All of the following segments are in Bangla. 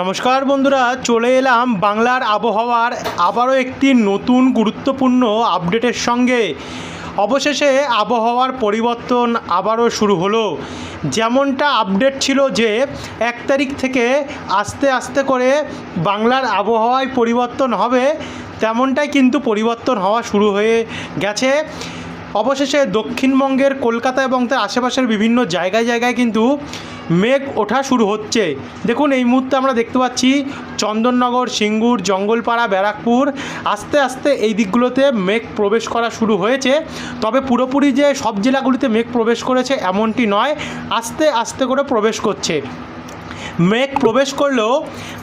নমস্কার বন্ধুরা, চলে এলাম বাংলার আবহাওয়ার আবারও একটি নতুন গুরুত্বপূর্ণ আপডেটের সঙ্গে। অবশেষে আবহাওয়ার পরিবর্তন আবারও শুরু হলো। যেমনটা আপডেট ছিল যে 1 তারিখ থেকে আস্তে আস্তে করে বাংলার আবহাওয়ায় পরিবর্তন হবে, তেমনটাই কিন্তু পরিবর্তন হওয়া শুরু হয়ে গেছে। অবশেষে দক্ষিণবঙ্গের কলকাতা এবং তার আশেপাশের বিভিন্ন জায়গায় কিন্তু মেঘ ওঠা শুরু হচ্ছে। দেখুন, এই মুহূর্তে আমরা দেখতে পাচ্ছি চন্দননগর, সিঙ্গুর, জঙ্গলপাড়া, ব্যারাকপুর, আস্তে আস্তে এই দিকগুলোতে মেঘ প্রবেশ করা শুরু হয়েছে। তবে পুরোপুরি যে সব জেলাগুলিতে মেঘ প্রবেশ করেছে এমনটি নয়, আস্তে আস্তে করে প্রবেশ করছে। মেঘ প্রবেশ করলেও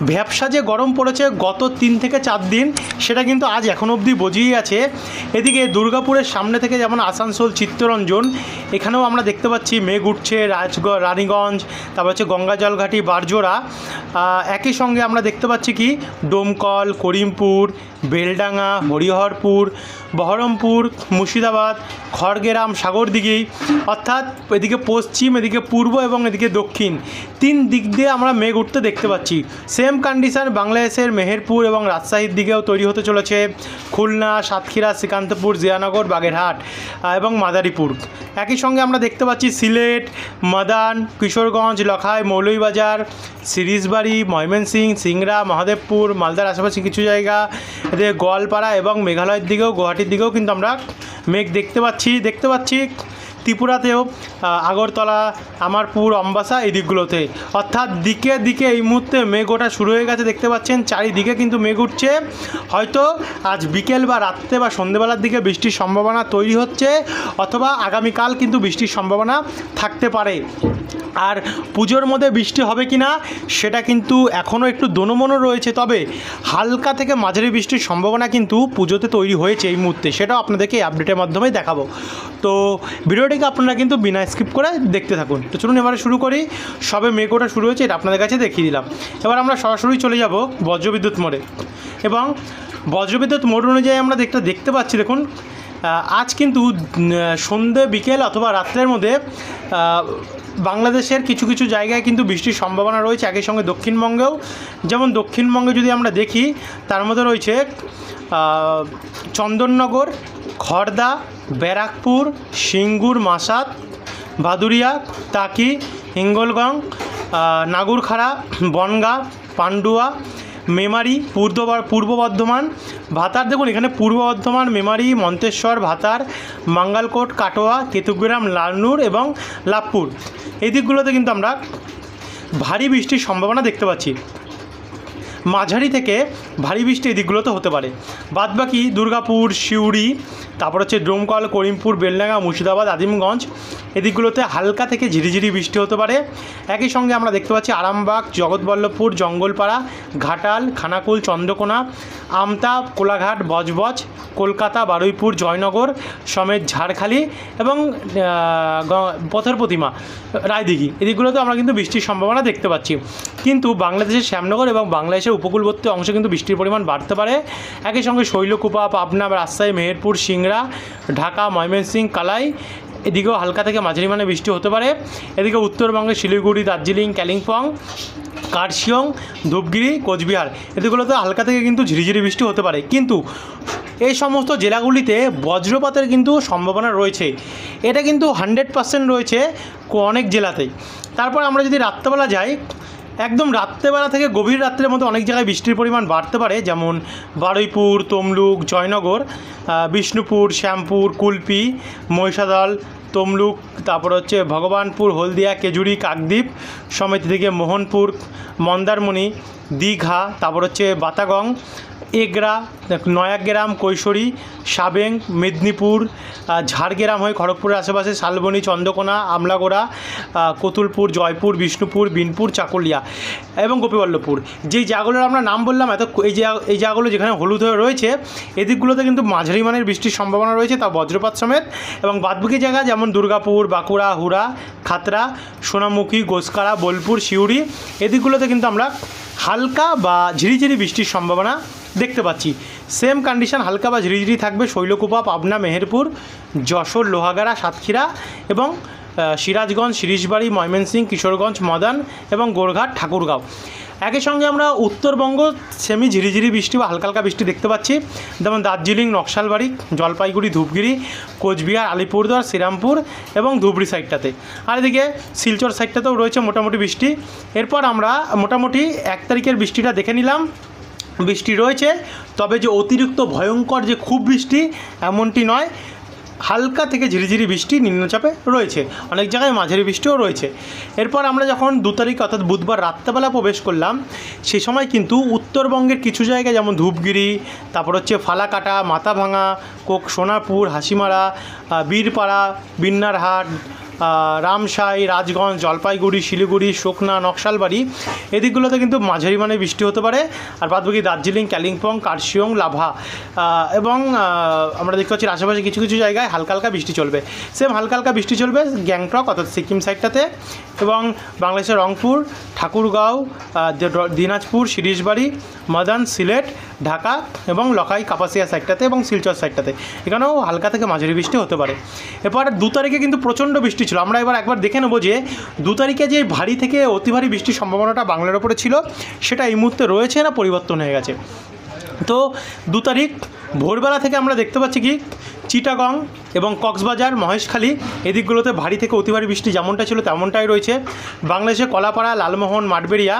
ভ্যাপসা যে গরম পড়েছে গত 3 থেকে 4 দিন, সেটা কিন্তু আজ এখনও অবধি বজিয়ে আছে। এদিকে দুর্গাপুরের সামনে থেকে যেমন আসানসোল, চিত্তরঞ্জন, এখানেও আমরা দেখতে পাচ্ছি মেঘ উঠছে। রানীগঞ্জ, তারপর হচ্ছে গঙ্গাজলঘাটি, বারজোড়া, একই সঙ্গে আমরা দেখতে পাচ্ছি কি ডোমকল, করিমপুর, বেলডাঙ্গা, হরিহরপুর, বহরমপুর, মুর্শিদাবাদ, খড়গ্রাম, সাগরদিঘি, অর্থাৎ এদিকে পশ্চিম, এদিকে পূর্ব এবং এদিকে দক্ষিণ, 3 দিক দিয়ে আমরা মেঘ উঠতে দেখতে পাচ্ছি। সেম কন্ডিশন বাংলাদেশের মেহেরপুর এবং রাজশাহীর দিকেও তৈরি হতে চলেছে। খুলনা, সাতক্ষীরা, শ্রীকান্তপুর, জিয়ানগর, বাগেরহাট এবং মাদারীপুর। একই সঙ্গে আমরা দেখতে পাচ্ছি সিলেট, মাদান, কিশোরগঞ্জ, লখাই, মৌলভীবাজার, সিরিজবাড়ি, ময়মনসিংহ, সিংড়া, মহাদেবপুর, মালদার আশেপাশে কিছু জায়গা, এদিকে গোয়ালপাড়া এবং মেঘালয়ের দিকেও, গুয়াহাটির দিকেও কিন্তু আমরা মেঘ দেখতে পাচ্ছি। ত্রিপুরাতেও আগরতলা, আমারপুর, অম্বাসা, এই দিকগুলোতে, অর্থাৎ দিকে দিকে এই মুহূর্তে মেঘ ওঠা শুরু হয়ে গেছে। দেখতে পাচ্ছেন চারিদিকে কিন্তু মেঘ উঠছে। হয়তো আজ বিকেল বা রাত্রে বা সন্ধ্যেবেলার দিকে বৃষ্টির সম্ভাবনা তৈরি হচ্ছে, অথবা আগামীকাল কিন্তু বৃষ্টির সম্ভাবনা থাকতে পারে। আর পুজোর মধ্যে বৃষ্টি হবে কি না সেটা কিন্তু এখনও একটু দোনোমনো রয়েছে, তবে হালকা থেকে মাঝারি বৃষ্টির সম্ভাবনা কিন্তু পুজোতে তৈরি হয়েছে এই মুহূর্তে, সেটাও আপনাদেরকে এই আপডেটের মাধ্যমে দেখাবো। তো ভিডিওটিকে আপনারা কিন্তু বিনা স্কিপ করে দেখতে থাকুন। তো চলুন এবারে শুরু করি। সবে মেঘ ওঠা শুরু হয়েছে, এটা আপনাদের কাছে দেখিয়ে দিলাম। এবার আমরা সরাসরি চলে যাব বজ্রবিদ্যুৎ মোড়ে, এবং বজ্রবিদ্যুৎ মোড় অনুযায়ী আমরা দেখতে পাচ্ছি। দেখুন, আজ কিন্তু সন্ধ্যে, বিকেল অথবা রাত্রের মধ্যে বাংলাদেশের কিছু কিছু জায়গায় কিন্তু বৃষ্টির সম্ভাবনা রয়েছে। একই সঙ্গে দক্ষিণবঙ্গেও, যেমন দক্ষিণবঙ্গে যদি আমরা দেখি, তার মধ্যে রয়েছে চন্দননগর, খড়দা, ব্যারাকপুর, সিঙ্গুর, মাসাত, ভাদুরিয়া, টাকি, হিঙ্গলগঞ্জ, নাগুরখাড়া, বনগাঁ, পান্ডুয়া, মেমারি, পূর্ব বর্ধমান, ভাতার। দেখুন, এখানে পূর্ব বর্ধমান, মেমারি, মন্তেশ্বর, ভাতার, মাঙ্গালকোট, কাটোয়া, কেতুগ্রাম, লালনুর এবং লাভপুর, এই দিকগুলোতে কিন্তু আমরা ভারী বৃষ্টির সম্ভাবনা দেখতে পাচ্ছি। মাঝারি থেকে ভারী বৃষ্টি এই দিকগুলোতে হতে পারে। বাদবাকি দুর্গাপুর, সিউড়ি, তারপর হচ্ছে ডোমকল, করিমপুর, বেলডাঙ্গা, মুর্শিদাবাদ, আজিমগঞ্জ, এদিকগুলোতে হালকা থেকে ঝিরিঝিরি বৃষ্টি হতে পারে। একই সঙ্গে আমরা দেখতে পাচ্ছি আরামবাগ, জগৎবল্লভপুর, জঙ্গলপাড়া, ঘাটাল, খানাকুল, চন্দ্রকোনা, আমতা, কোলাঘাট, বজবজ, কলকাতা, বারুইপুর, জয়নগর সমেত ঝাড়খালি এবং পথের প্রতিমা, রায়দিঘি, এদিকগুলোতে আমরা কিন্তু বৃষ্টির সম্ভাবনা দেখতে পাচ্ছি। কিন্তু বাংলাদেশের শ্যামনগর এবং বাংলাদেশের উপকূলবর্তী অংশে কিন্তু বৃষ্টির পরিমাণ বাড়তে পারে। একই সঙ্গে শৈলকুপা, পাবনা, রাজশাহী, মেহেরপুর, সিংড়া, ঢাকা, ময়মনসিংহ, কালাই, এদিকেও হালকা থেকে মাঝারি মানে বৃষ্টি হতে পারে। এদিকে উত্তরবঙ্গে শিলিগুড়ি, দার্জিলিং, কালিম্পং, কার্শিয়ং, ধূপগুড়ি, কোচবিহার, এদিকগুলোতে হালকা থেকে কিন্তু ঝিরিঝিরি বৃষ্টি হতে পারে। কিন্তু এই সমস্ত জেলাগুলিতে বজ্রপাতের কিন্তু সম্ভাবনা রয়েছে, এটা কিন্তু 100% রয়েছে অনেক জেলাতেই। তারপর আমরা যদি রাত্রেবেলা যাই, একদম রাত্রেবেলা থেকে গভীর রাত্রের মধ্যে অনেক জায়গায় বৃষ্টির পরিমাণ বাড়তে পারে, যেমন বারুইপুর, তমলুক, জয়নগর, বিষ্ণুপুর, শ্যামপুর, কুলপি, মহিষাদল, তমলুক, তারপর হচ্ছে ভগবানপুর, হলদিয়া, কেজুরি, কাকদ্বীপ সমেত থেকে মোহনপুর, মন্দারমণি, দীঘা, তারপর হচ্ছে বাতাগং, এগরা, নয়াগ্রাম, কৈশোরী, সাবেং, মেদিনীপুর, ঝাড়গ্রাম হয়ে খড়গপুরের আশেপাশে শালবনী, চন্দ্রকোনা, আমলাগোড়া, কতুলপুর, জয়পুর, বিষ্ণুপুর, বিনপুর, চাকুলিয়া এবং গোপীবল্লভপুর, যেই জায়গাগুলোর আমরা নাম বললাম এই জায়গাগুলো যেখানে হলুদ হয়ে রয়েছে, এদিকগুলোতে কিন্তু মাঝারি মানের বৃষ্টির সম্ভাবনা রয়েছে, তা বজ্রপাত সমেত। এবং বাদবাকি জায়গা যেমন দুর্গাপুর, বাঁকুড়া, হুড়া, খাতড়া, সোনামুখী, গোসকারা, বোলপুর, সিউড়ি, এদিকগুলোতে কিন্তু আমরা হালকা বা ঝিরিঝিরি বৃষ্টির সম্ভাবনা দেখতে পাচ্ছি। সেম কন্ডিশন হালকা বা ঝিরিঝিরি থাকবে শৈলকুপা, পাবনা, মেহেরপুর, যশোর, লোহাগাড়া, সাতক্ষীরা এবং সিরাজগঞ্জ, শিরিশবাড়ি, ময়মনসিংহ, কিশোরগঞ্জ, মদন এবং গোরঘাট, ঠাকুরগাঁও। একই সঙ্গে আমরা উত্তরবঙ্গ সেমি ঝিরিঝিরি বৃষ্টি বা হালকা হালকা বৃষ্টি দেখতে পাচ্ছি, যেমন দার্জিলিং, নকশালবাড়ি, জলপাইগুড়ি, ধূপগুড়ি, কোচবিহার, আলিপুরদুয়ার, শ্রীরামপুর এবং ধুবড়ি সাইডটাতে। আর এদিকে শিলচর সাইডটাতেও রয়েছে মোটামুটি বৃষ্টি। এরপর আমরা মোটামুটি 1 তারিখের বৃষ্টিটা দেখে নিলাম। বৃষ্টি রয়েছে, তবে যে অতিরিক্ত ভয়ঙ্কর যে খুব বৃষ্টি এমনটি নয়, হালকা থেকে ঝিরিঝিরি বৃষ্টি নিম্নচাপে রয়েছে, অনেক জায়গায় মাঝারি বৃষ্টিও রয়েছে। এরপর আমরা যখন 2 তারিখ অর্থাৎ বুধবার রাত্রেবেলা প্রবেশ করলাম, সেই সময় কিন্তু উত্তরবঙ্গের কিছু জায়গায় যেমন ধূপগিরি, তারপর হচ্ছে ফালাকাটা, মাথাভাঙা, সোনাপুর, হাসিমারা, বীরপাড়া, বিন্নারহাট, রামসাই, রাজগঞ্জ, জলপাইগুড়ি, শিলিগুড়ি, সুকনা, নকশালবাড়ি এদিকগুলোতে কিন্তু মাঝারি মানের বৃষ্টি হতে পারে। আর বাদবাকি দার্জিলিং, কালিম্পং, কার্শিয়ং, লাভা এবং আমরা দেখতে পাচ্ছি আশেপাশে কিছু কিছু জায়গায় হালকা হালকা বৃষ্টি চলবে। সেম হালকা হালকা বৃষ্টি চলবে গ্যাংটক অর্থাৎ সিকিম সাইডটাতে, এবং বাংলাদেশের রংপুর, ঠাকুরগাঁও, দিনাজপুর, শিরিশবাড়ি, মাদান, সিলেট, ঢাকা এবং লখাই, কাপাসিয়া সাইডটাতে এবং শিলচর সাইডটাতে এখানেও হালকা থেকে মাঝারি বৃষ্টি হতে পারে। এরপর 2 তারিখে কিন্তু প্রচণ্ড বৃষ্টি ছিল। আমরা এবার একবার দেখে নেব যে 2 তারিখে যে ভারী থেকে অতি ভারী বৃষ্টির সম্ভাবনাটা বাংলার ওপরে ছিল সেটা এই মুহূর্তে রয়েছে না পরিবর্তন হয়ে গেছে। তো 2 তারিখ ভোরবেলা থেকে আমরা দেখতে পাচ্ছি কি চিটাগং এবং কক্সবাজার, মহেশখালী এদিকগুলোতে ভারী থেকে অতি ভারী বৃষ্টি যেমনটা ছিল তেমনটাই রয়েছে। বাংলাদেশে কলাপাড়া, লালমোহন, মাঠবেড়িয়া,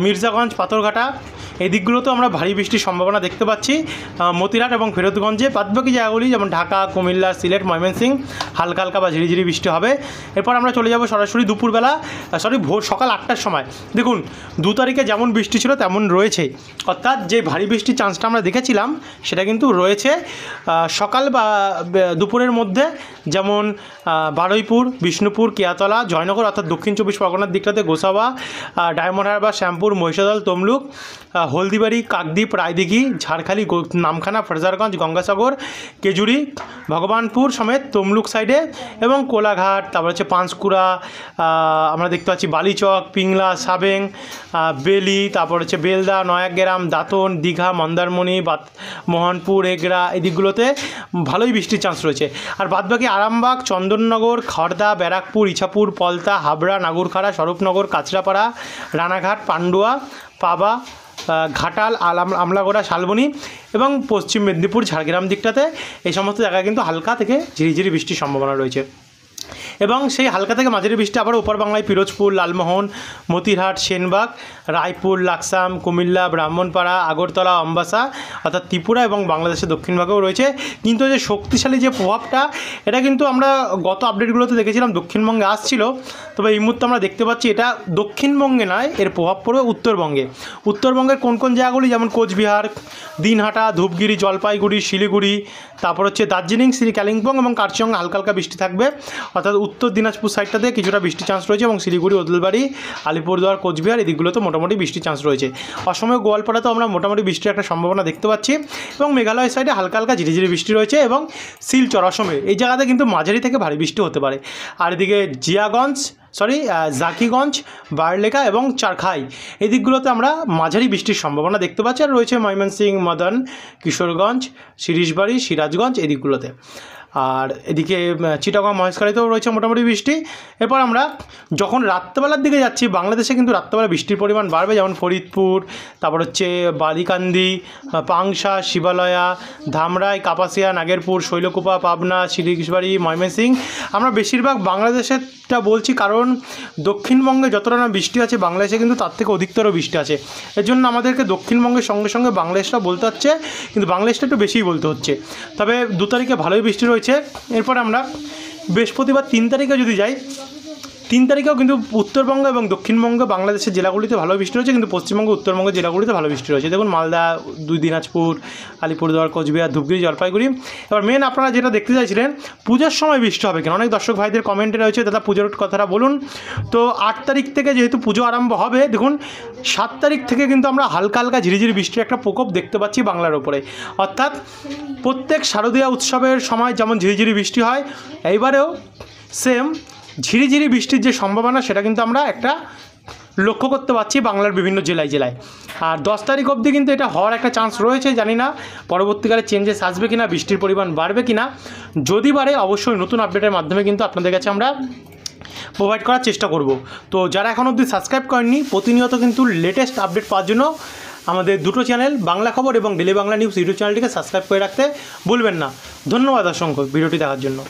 মির্জাগঞ্জ, পাথরঘাটা এই দিকগুলোতেও আমরা ভারী বৃষ্টির সম্ভাবনা দেখতে পাচ্ছি। মতিরাট এবং ফেরতগঞ্জে, বাদবাকি জায়গাগুলি যেমন ঢাকা, কুমিল্লা, সিলেট, ময়মনসিংহ হালকা হালকা বা ঝিরিঝিরি বৃষ্টি হবে। এরপর আমরা চলে যাব সরাসরি দুপুরবেলা, ভোর সকাল 8টার সময়। দেখুন 2 তারিখে যেমন বৃষ্টি ছিল তেমন রয়েছে, অর্থাৎ যে ভারী বৃষ্টির চান্সটা আমরা দেখেছিলাম সেটা কিন্তু রয়েছে সকাল বা দুপুরের মধ্যে, যেমন বারুইপুর, বিষ্ণুপুর, কেয়াতলা, জয়নগর অর্থাৎ দক্ষিণ 24 পরগনার দিকটাতে, গোসাবা, ডায়মন্ড হারবার, শ্যামপুর, মহিষাদল, তমলুক, হলদিবাড়ি, কাকদ্বীপ, রায়দিঘি, ঝাড়খালি, নামখানা, ফ্রেজারগঞ্জ, গঙ্গাসাগর, কেজুরি, ভগবানপুর সমেত তমলুক সাইডে এবং কোলাঘাট, তারপর হচ্ছে পাঁশকুড়া, আমরা দেখতে পাচ্ছি বালিচক, পিংলা, সাবেং, বেলি, তারপর হচ্ছে বেলদা, নয়াগ্রাম, দাঁতন, দীঘা, মন্দারমণি, মোহনপুর, এগরা এই দিকগুলোতে ভালোই বৃষ্টির চান্স রয়েছে। আর বাদবাকি আরামবাগ, চন্দননগর, খড়দা, ব্যারাকপুর, ইছাপুর, পলতা, হাবড়া, নাগরখাড়া, স্বরূপনগর, কাঁচরাপাড়া, রানাঘাট, পান্ডুয়া, পাবা, ঘাটাল, আমলাগোড়া, শালবনী এবং পশ্চিম মেদিনীপুর, ঝাড়গ্রাম দিকটাতে এই সমস্ত জায়গায় কিন্তু হালকা থেকে ঝিরিঝিরি বৃষ্টির সম্ভাবনা রয়েছে। এবং সেই হালকা থেকে মাঝারি বৃষ্টি আবার উপর বাংলায় পিরোজপুর, লালমোহন, মতিরহাট, সেনবাগ, রায়পুর, লাকসাম, কুমিল্লা, ব্রাহ্মণপাড়া, আগরতলা, অম্বাসা অর্থাৎ ত্রিপুরা এবং বাংলাদেশের দক্ষিণভাগেও রয়েছে। কিন্তু যে শক্তিশালী যে প্রভাবটা এটা কিন্তু আমরা গত আপডেটগুলোতে দেখেছিলাম দক্ষিণবঙ্গে আসছিল, তবে এই মুহূর্তে আমরা দেখতে পাচ্ছি এটা দক্ষিণবঙ্গে নয়, এর প্রভাব পড়বে উত্তরবঙ্গে। উত্তরবঙ্গের কোন কোন জায়গাগুলি যেমন কোচবিহার, দিনহাটা, ধূপগিরি, জলপাইগুড়ি, শিলিগুড়ি, তারপর হচ্ছে দার্জিলিং, কালিম্পং এবং কার্শিয়ং হালকা হালকা বৃষ্টি থাকবে, অর্থাৎ উত্তর দিনাজপুর সাইডটাতে কিছুটা বৃষ্টির চান্স রয়েছে এবং শিলিগুড়ি, ওদলবাড়ি, আলিপুরদুয়ার, কোচবিহার এদিকগুলোতে মোটামুটি বৃষ্টির চান্স রয়েছে। অসময়ে গোয়ালপাড়াতেও আমরা মোটামুটি বৃষ্টির একটা সম্ভাবনা দেখতে পাচ্ছি এবং মেঘালয় সাইডে হালকা হালকা ঝিরিঝিরি বৃষ্টি রয়েছে এবং শিলচর, অসমে এই জায়গাতে কিন্তু মাঝারি থেকে ভারী বৃষ্টি হতে পারে। আর এদিকে জাকিগঞ্জ, বারলেখা এবং চারখাই এই দিকগুলোতে আমরা মাঝারি বৃষ্টির সম্ভাবনা দেখতে পাচ্ছি। আর রয়েছে ময়মনসিংহ, মদন, কিশোরগঞ্জ, শিরিশবাড়ি, সিরাজগঞ্জ এই দিকগুলোতে। আর এদিকে চিটাগং, মহেশখালীতেও রয়েছে মোটামুটি বৃষ্টি। এরপর আমরা যখন রাত্রেবেলার দিকে যাচ্ছি বাংলাদেশে কিন্তু রাত্রেবেলা বৃষ্টির পরিমাণ বাড়বে, যেমন ফরিদপুর, তারপর হচ্ছে বালিকান্দি, পাংশা, শিবালয়া, ধামরাই, কাপাসিয়া, নাগেরপুর, শৈলকুপা, পাবনা, শিরিশবাড়ি, ময়মনসিংহ। আমরা বেশিরভাগ বাংলাদেশেরটা বলছি কারণ দক্ষিণবঙ্গে যতটা না বৃষ্টি আছে বাংলাদেশে কিন্তু তার থেকে অধিকতর বৃষ্টি আছে, এর জন্য আমাদেরকে দক্ষিণবঙ্গের সঙ্গে সঙ্গে বাংলাদেশটা বলতে হচ্ছে, কিন্তু বাংলাদেশটা একটু বেশিই বলতে হচ্ছে। তবে 2 তারিখে ভালোই বৃষ্টি রয়েছে। এরপর আমরা বৃহস্পতিবার 3 তারিখে যদি যাই, 3 তারিখেও কিন্তু উত্তরবঙ্গ এবং দক্ষিণবঙ্গ বাংলাদেশের জেলাগুলিতে ভালো বৃষ্টি রয়েছে, কিন্তু পশ্চিমবঙ্গ, উত্তরবঙ্গের জেলাগুলিতে ভালো বৃষ্টি রয়েছে। দেখুন মালদা, দিনাজপুর, আলিপুরদুয়ার, কোচবিহার, ধূপগুড়ি, জলপাইগুড়ি। এবার মেন আপনারা যেটা দেখতে চাইছিলেন পুজোর সময় বৃষ্টি হবে কেন, অনেক দর্শক ভাইদের কমেন্টে রয়েছে দাদা পুজোর কথাটা বলুন। তো 8 তারিখ থেকে যেহেতু পুজো আরম্ভ হবে, দেখুন 7 তারিখ থেকে কিন্তু আমরা হালকা হালকা ঝিরিঝিরি বৃষ্টির একটা প্রকোপ দেখতে পাচ্ছি বাংলার ওপরে, অর্থাৎ প্রত্যেক শারদীয়া উৎসবের সময় যেমন ঝিরিঝিরি বৃষ্টি হয় এইবারেও সেম ঝিরিঝিরি বৃষ্টির যে সম্ভাবনা সেটা কিন্তু আমরা একটা লক্ষ্য করতে পারছি বাংলার বিভিন্ন জেলায়। আর 10 তারিখ অবধি কিন্তু এটা হওয়ার একটা চান্স রয়েছে, জানি না পরবর্তীকালে চেঞ্জেস আসবে কিনা, বৃষ্টির পরিমাণ বাড়বে কিনা। যদি বাড়ে অবশ্যই নতুন আপডেটের মাধ্যমে কিন্তু আপনাদের কাছে আমরা প্রোভাইড করার চেষ্টা করব। তো যারা এখন অবধি সাবস্ক্রাইব করেননি, প্রতিনিয়ত কিন্তু লেটেস্ট আপডেট পাওয়ার জন্য আমাদের দুটো চ্যানেল বাংলা খবর এবং ডেলি বাংলা নিউজ ইউটিউব চ্যানেলটিকে সাবস্ক্রাইব করে রাখতে ভুলবেন না। ধন্যবাদ অসংখ্য ভিডিওটি দেখার জন্য।